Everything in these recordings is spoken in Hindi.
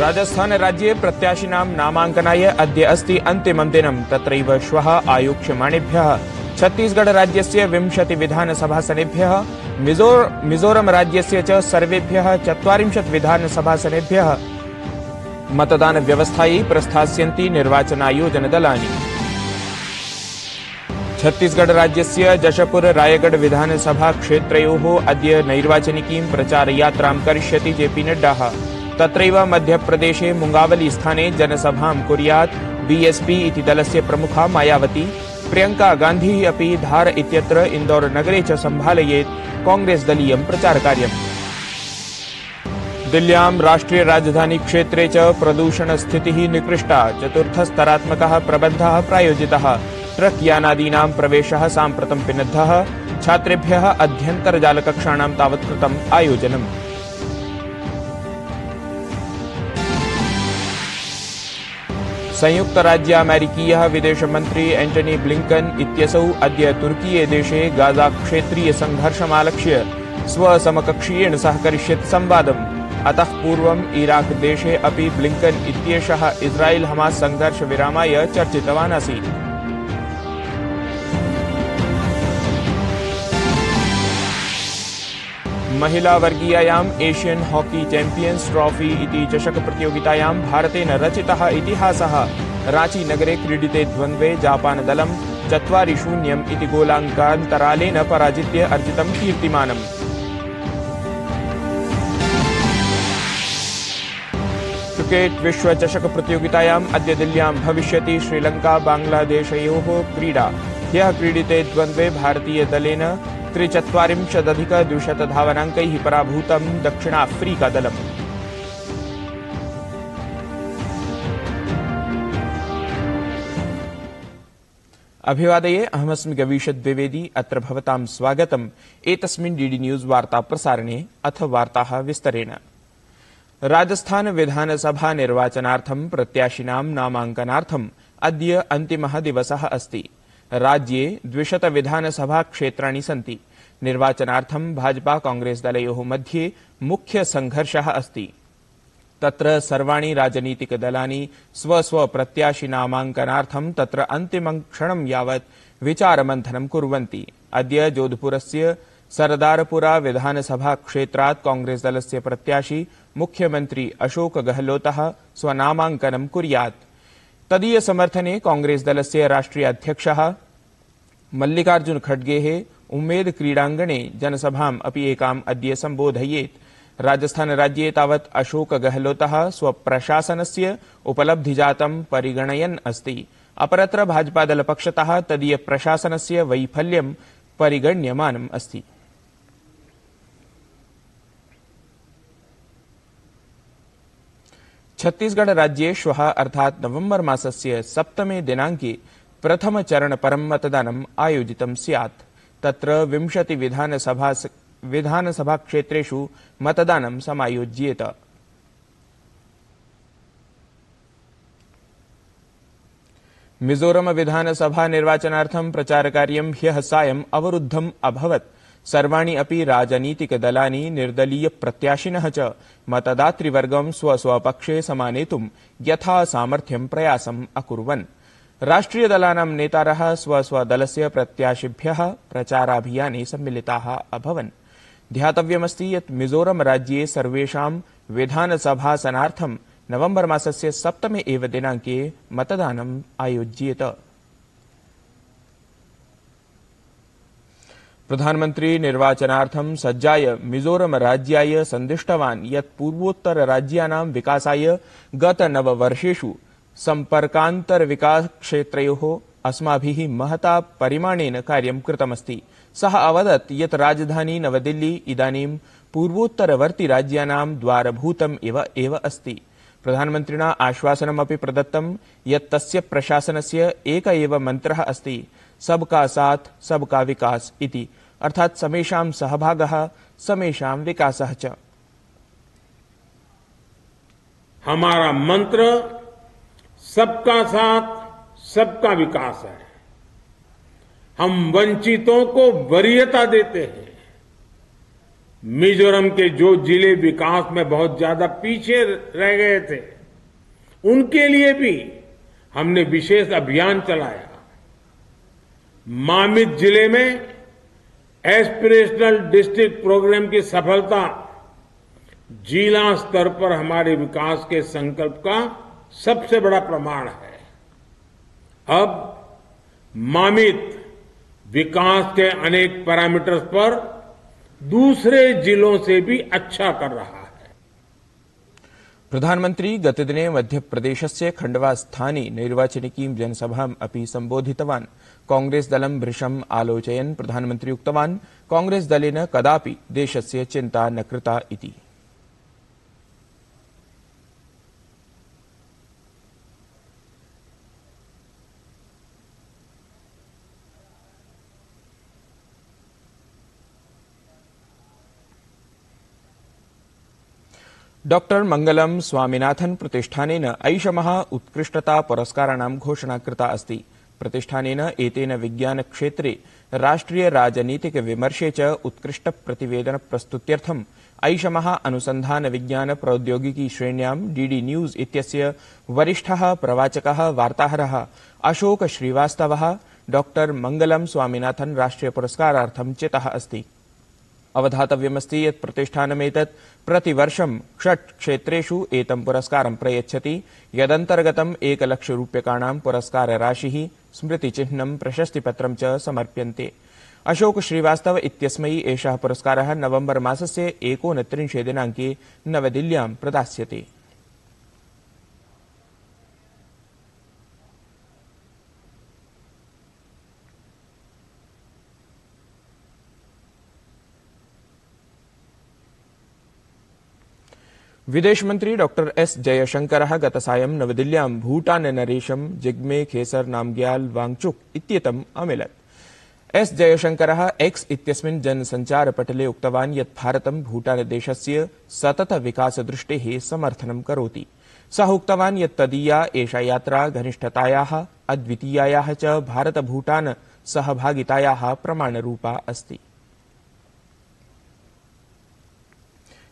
राजस्थान राज्ये प्रत्याशिनां नामाङ्कनाय अद्य अस्ति अन्तिमं दिनं। तत्रैव श्वः आयोक्ष्यमाणेभ्यः छत्तीसगढ़ राज्यस्य 20 विधानसभासनेभ्यः, मिजोरम राज्यस्य च सर्वेभ्यः 40 विधानसभासनेभ्यः मतदानव्यवस्थायै प्रस्थास्यन्ति निर्वाचनायोजनदलानि। छत्तीसगढ़ राज्यस्य जशपुर रायगढ़ विधानसभा क्षेत्रयोः अद्य नैर्वाचनिकीं प्रचारयात्रां करिष्यति जेपी नड्डा। तत्रैव मध्यप्रदेशे मुंगावली स्थाने जनसभां कुर्यात् बीएसपी इति दलस्य प्रमुखा मायावती। प्रियंका गान्धी अपि धार इत्यत्र इन्दौर नगरे च सम्भालयेत् कांग्रेस दलीयं प्रचारकार्यम्। दिल्ल्यां राष्ट्रिय राजधानी क्षेत्रे च प्रदूषण स्थितिः निकृष्टा। चतुर्थस्तरात्मकः प्रबन्धः प्रायोजितः। ट्रक यानादीनां प्रवेशः साम्प्रतं पिनद्धः। छात्रेभ्यः अध्यन्तर्जालकक्षाणां तावत् कृतम् आयोजनम्। संयुक्त राज्य अमेरिकीयः विदेशमन्त्री एंटनी ब्लिंकन इत्यसौ अद्य तुर्कीये देशे गाजा क्षेत्रीय संघर्षमालक्ष्य स्वसमकक्षीयेण सह करिष्यति संवादम्। अतः पूर्वम् इराक देशे अपि ब्लिंकन इत्येषः इस्राएल हमास संघर्ष विरामाय चर्चितवान् आसीत्। महिला वर्गीयायाम् एशियन हॉकी चैंपियंस ट्रॉफी इति चषक प्रतियोगितायां भारतेन रचितः इतिहासः। रांची नगरे क्रीडिते द्वन्द्वे जापान दलं 4-0 इति गोलाङ्कान्तरालेन पराजित्य अर्जितं कीर्तिमानम्। क्रिकेट विश्व चषक प्रतियोगितायाम् अद्य दिल्ल्यां भविष्यति श्रीलंका बांग्लादेशयोः क्रीडा। ह्यः क्रीडिते द्वन्द्वे भारतीय दलेन 43 धावनाङ्कैः पराभूतं दक्षिणाफ्रीकादलम्। अभिवादये, अहमस्मि गवीषद् द्विवेदी। अत्र भवतां स्वागतम् एतस्मिन् डीडी न्यूज वार्ता प्रसारणे। अथ वार्ताः विस्तरेण। राजस्थान विधानसभा निर्वाचनार्थं प्रत्याशिनां नामाङ्कनार्थम् अद्य अन्तिमः दिवसः अस्ति। राज्ये 200 विधानसभा क्षेत्राणि सन्ति। निर्वाचनार्थं भाजपा कांग्रेस दलयोः मध्ये मुख्य संघर्षः अस्ति। तत्र सर्वाणि राजनीतिकदलानि स्वप्रत्याशि नामाङ्कनार्थं तत्र अन्तिमं क्षणं यावत् विचारमन्थनं कुर्वन्ति। अद्य जोधपुरस्य सरदारपुरा विधानसभा क्षेत्रात् कांग्रेस दलस्य प्रत्याशी मुख्यमंत्री अशोक गहलोतः स्वनामाङ्कनं कुर्यात्। तदीय समर्थने कांग्रेस दलस्य राष्ट्रीय अध्यक्षः मल्लिकार्जुन खड़गेः उम्मेद क्रीडाङ्गणे जनसभाम् अपि एकाम् अद्य सम्बोधयेत्। राजस्थान राज्ये तावत् अशोक गहलोतः स्वप्रशासनस्य उपलब्धिजातं परिगणयन् अस्ति। अपरत्र भाजपा दलपक्षतः तदीय प्रशासनस्य वैफल्यं परिगण्यमानम् अस्ति। छत्तीसगढ़ राज्ये श्वः अर्थात् नवंबर मासस्य 7 दिनाङ्के प्रथमचरणपरं मतदानम् आयोजितं स्यात्। तत्र 20 विधानसभा क्षेत्रेषु मतदानं समायोज्येत। मिजोरम विधानसभा निर्वाचनार्थं प्रचारकार्यं ह्यः सायम् अवरुद्धम् अभवत्। सर्वाणि अपि राजनीतिकदलानि निर्दलीय प्रत्याशिनः च मतदातृवर्गं स्वपक्षे समानेतुं यथा सामर्थ्यं प्रयासम् अकुर्वन्। राष्ट्रियदलानां नेतारः स्वदलस्य प्रत्याशिभ्यः प्रचाराभियाने सम्मिलिताः अभवन्। ध्यातव्यमस्ति यत् मिजोरम राज्ये सर्वेषां विधानसभासनार्थं नवंबर मासस्य 7 एव दिनाङ्के मतदानम् आयोज्येत। प्रधानमन्त्री निर्वाचनार्थं सज्जाय मिजोरम राज्याय सन्दिष्टवान् यत् पूर्वोत्तर राज्यानां विकासाय गत 9 वर्षेषु सम्पर्कान्तरविकासक्षेत्रयोः अस्माभिः महता परिमाणेन कार्यं कृतमस्ति। सः अवदत् यत् राजधानी नवदिल्ली इदानीं पूर्वोत्तरवर्ति राज्यानां द्वारभूतम् एव अस्ति। प्रधानमन्त्रिणा आश्वासनमपि प्रदत्तं यत् तस्य प्रशासनस्य एक एव मन्त्रः अस्ति, सबका साथ सबका विकास इति, अर्थात् समेषां सहभागः समेषां विकासः च। हमारा मंत्र सबका साथ सबका विकास है। हम वंचितों को वरीयता देते हैं। मिजोरम के जो जिले विकास में बहुत ज्यादा पीछे रह गए थे, उनके लिए भी हमने विशेष अभियान चलाया। मामित जिले में एस्पिरेशनल डिस्ट्रिक्ट प्रोग्राम की सफलता जिला स्तर पर हमारे विकास के संकल्प का सबसे बड़ा प्रमाण है। अब मामित विकास के अनेक पैरामीटर्स पर दूसरे जिलों से भी अच्छा कर रहा है। प्रधानमंत्री गतदिने मध्यप्रदेशस्य खण्डवा स्थाने नैर्वाचनिकीं जनसभाम् अपि सम्बोधितवान्। कांग्रेसदलं भृशम् आलोचयन् प्रधानमन्त्री उक्तवान्, कांग्रेसदलेन कदापि देशस्य चिन्ता न कृता इति। डॉक्टर मंगलम स्वामीनाथन प्रतिष्ठानेन ऐषमः उत्कृष्टता पुरस्काराणां घोषणा कृता अस्ति। प्रतिष्ठानेन एतेन विज्ञानक्षेत्रे राष्ट्रिय राजनीतिक विमर्शे च उत्कृष्ट प्रतिवेदन प्रस्तुत्यर्थम् ऐषमः अनुसंधान विज्ञान प्रौद्योगिकी श्रेण्यां डीडी न्यूज इत्यस्य वरिष्ठः प्रवाचकः वार्ताहरः अशोक श्रीवास्तवः डॉक्टर मंगलम स्वामीनाथन राष्ट्रिय पुरस्कारार्थं चितः अस्ति। अवधातव्यमस्ति यत् प्रतिष्ठानमेतत् प्रतिवर्षं 6 क्षेत्रेषु एतं पुरस्कारं प्रयच्छति, यदन्तर्गतम् 1 लक्षरूप्यकाणां पुरस्कारराशिः, स्मृतिचिह्नं, प्रशस्तिपत्रं च समर्प्यन्ते। अशोक श्रीवास्तव इत्यस्मै एषः पुरस्कारः नवम्बर मासस्य 29 दिनाङ्के नवदिल्ल्यां प्रदास्यते। विदेश मंत्री डॉक्टर एस जयशंकरः गतसायं नवदिल्ल्यां भूटान नरेशं जिग्मे खेसर नामग्याल वांगचुक इत्येतम् अमिलत्। एस जयशंकरः एक्स इत्यस्मिन् जनसञ्चारपटले उक्तवान् यत् भारतं भूटानदेशस्य सतत विकासदृष्टेः समर्थनं करोति। सः उक्तवान् यत् तदीया एषा यात्रा घनिष्ठतायाः, अद्वितीयायाः च भारत-भूटान सहभागितायाः प्रमाणरूपा अस्ति।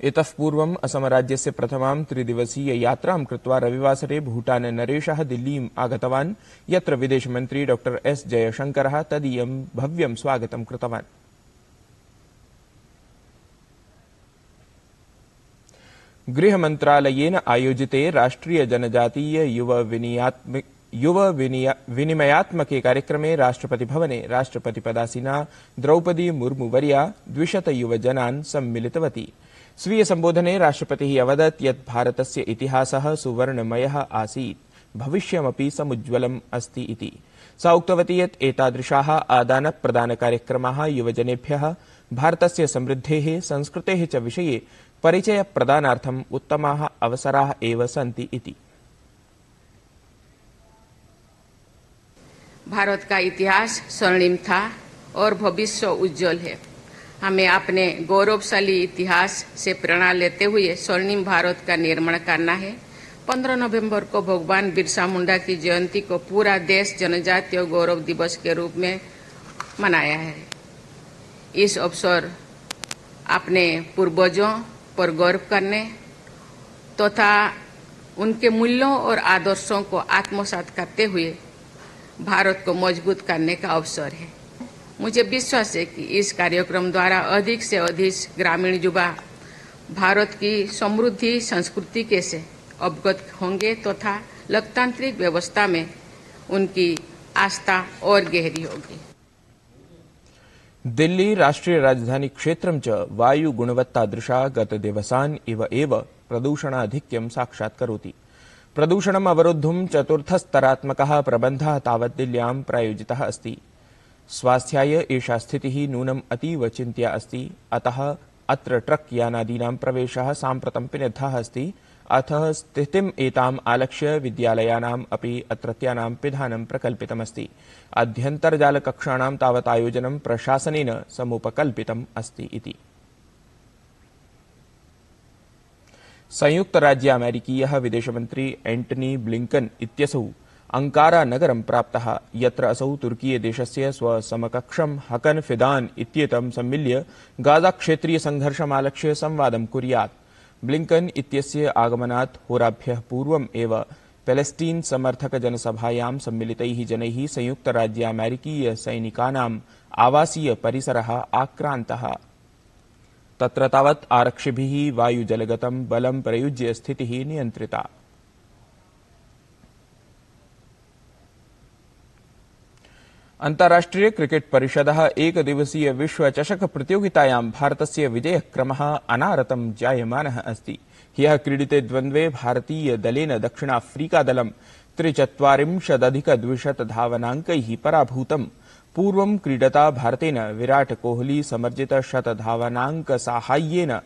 इतः पूर्वम् असमराज्यस्य प्रथमां त्रिदिवसीय यात्रां कृत्वा रविवासरे भूटान नरेशः दिल्लीम् आगतवान्, यत्र विदेशमन्त्री डॉक्टर एस जयशंकरः तदीयं भव्यं स्वागतं कृतवान्। गृहमन्त्रालयेन आयोजिते राष्ट्रिय जनजातीय युव विनिमयात्मके कार्यक्रमे राष्ट्रपतिभवने राष्ट्रपतिपदासीना द्रौपदी मुर्मुवर्या 200 युवजनान् सम्मिलितवती। स्वीय संबोधने राष्ट्रपतिः अवदत् यत् भारतस्य इतिहासः सुवर्णमयः आसीत्, भविष्यमपि समुज्ज्वलम् अस्ति इति। सा उक्तवती यत् एतादृशाः आदानप्रदानकार्यक्रमाः युवजनेभ्यः भारतस्य समृद्धेः, संस्कृतेः च विषये परिचयप्रदानार्थम् उत्तमाः अवसराः एव सन्ति इति। भारत का इतिहास स्वर्णिम था और भविष्य उज्जवल है। हमें अपने गौरवशाली इतिहास से प्रेरणा लेते हुए स्वर्णिम भारत का निर्माण करना है। 15 नवंबर को भगवान बिरसा मुंडा की जयंती को पूरा देश जनजातीय गौरव दिवस के रूप में मनाया है। इस अवसर अपने पूर्वजों पर गौरव करने तथा उनके मूल्यों और आदर्शों को आत्मसात करते हुए भारत को मजबूत करने का अवसर है। मुझे विश्वास है कि इस कार्यक्रम द्वारा अधिक से अधिक ग्रामीण युवा भारत की समृद्धि संस्कृति के से अवगत होंगे तथा लोकतांत्रिक व्यवस्था में उनकी आस्था और गहरी होगी। दिल्ली राष्ट्रिय राजधानी क्षेत्रं च वायु गुणवत्तादृशा गतदिवसान् इव एव प्रदूषणाधिक्यं साक्षात्करोति। प्रदूषणम् अवरोद्धुं चतुर्थस्तरात्मकः प्रबन्धः तावत् दिल्ल्यां प्रायोजितः अस्ति। स्वास्थ्याय एषा स्थितिः नूनम् अतीव चिन्त्या अस्ति, अतः अत्र ट्रक् यानादीनां प्रवेशः साम्प्रतं पिनिद्धः अस्ति। अतः स्थितिम् एताम् आलक्ष्य विद्यालयानाम् अपि अत्रत्यानां पिधानं प्रकल्पितमस्ति। अध्यन्तर्जालकक्षाणां तावत् आयोजनं प्रशासनेन समुपकल्पितम् अस्ति इति। संयुक्तराज्यामेरिकीयः विदेशमन्त्री एंटनी ब्लिंकन इत्यसौ अंकारा नगरं प्राप्तः, यत्र असौ तुर्कीय देशस्य स्वसमकक्षं हकन फिदान इत्येतं सम्मिल्य गाजा क्षेत्रीय संघर्षमालक्ष्य संवादं कुर्यात्। ब्लिंकन इत्यस्य आगमनात् होराभ्यः पूर्वम् एव पैलेस्टीन समर्थक जनसभायां सम्मिलितैः जनैः संयुक्तराज्यामेरिकीय सैनिकानाम् आवासीय परिसरः आक्रान्तः। तत्र तावत् आरक्षिभिः वायुजलगतं बलं प्रयुज्य स्थितिः नियन्त्रिता। अन्ताराष्ट्रिय क्रिकेट परिषदः एकदिवसीय विश्व चषक प्रतियोगितायां भारतस्य विजयक्रमः अनारतं जायमानः अस्ति। ह्यः क्रीडिते द्वन्द्वे भारतीय दलेन दक्षिणाफ्रीकादलं 43,200 धावनाङ्कैः पराभूतम्। पूर्वं क्रीडता भारतेन विराट कोहली समर्जित शतधावनाङ्कसाहाय्येन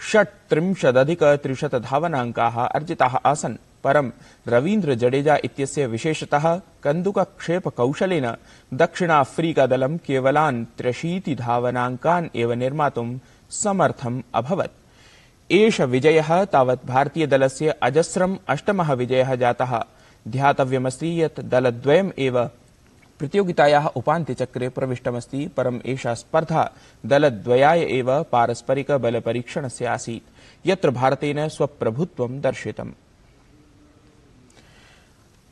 36,300 धावनाङ्काः अर्जिताः आसन्। परं रवीन्द्र जडेजा इत्यस्य विशेषतः कन्दुकक्षेपकौशलेन दक्षिणाफ्रीकादलं केवलान् 83 धावनाङ्कान् एव निर्मातुं समर्थम् अभवत्। एष विजयः तावत् भारतीयदलस्य अजस्रम् अष्टमः विजयः जातः। ध्यातव्यमस्ति यत् दलद्वयम् एव प्रतियोगितायाः उपान्त्यचक्रे प्रविष्टमस्ति, परम् एषा स्पर्धा दलद्वयाय एव पारस्परिकबलपरीक्षणस्य आसीत्, यत्र भारतेन स्वप्रभुत्वं दर्शितम्।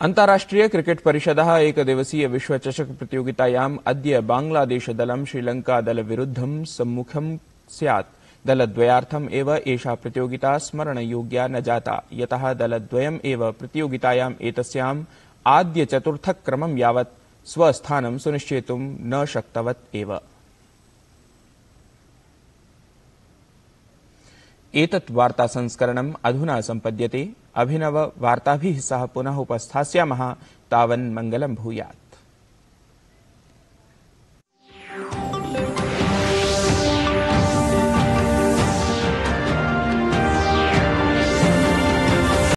अन्ताराष्ट्रिय क्रिकेट परिषदः एकदिवसीय विश्व चषक प्रतियोगितायाम् अद्य बांग्लादेशदलं श्रीलङ्कादलविरुद्धं सम्मुखं स्यात्। दलद्वयार्थम् एव एषा प्रतियोगिता स्मरणयोग्या न जाता, यतः दलद्वयम् एव प्रतियोगितायाम् एतस्याम् आद्यचतुर्थक्रमं यावत् स्वस्थानं सुनिश्चेतुं न शक्तवत् एव। एतत् वार्तासंस्करणम् अधुना सम्पद्यते। अभिनव वार्ताभिः सह पुनः उपस्थास्यामः। तावन् मङ्गलं भूयात्।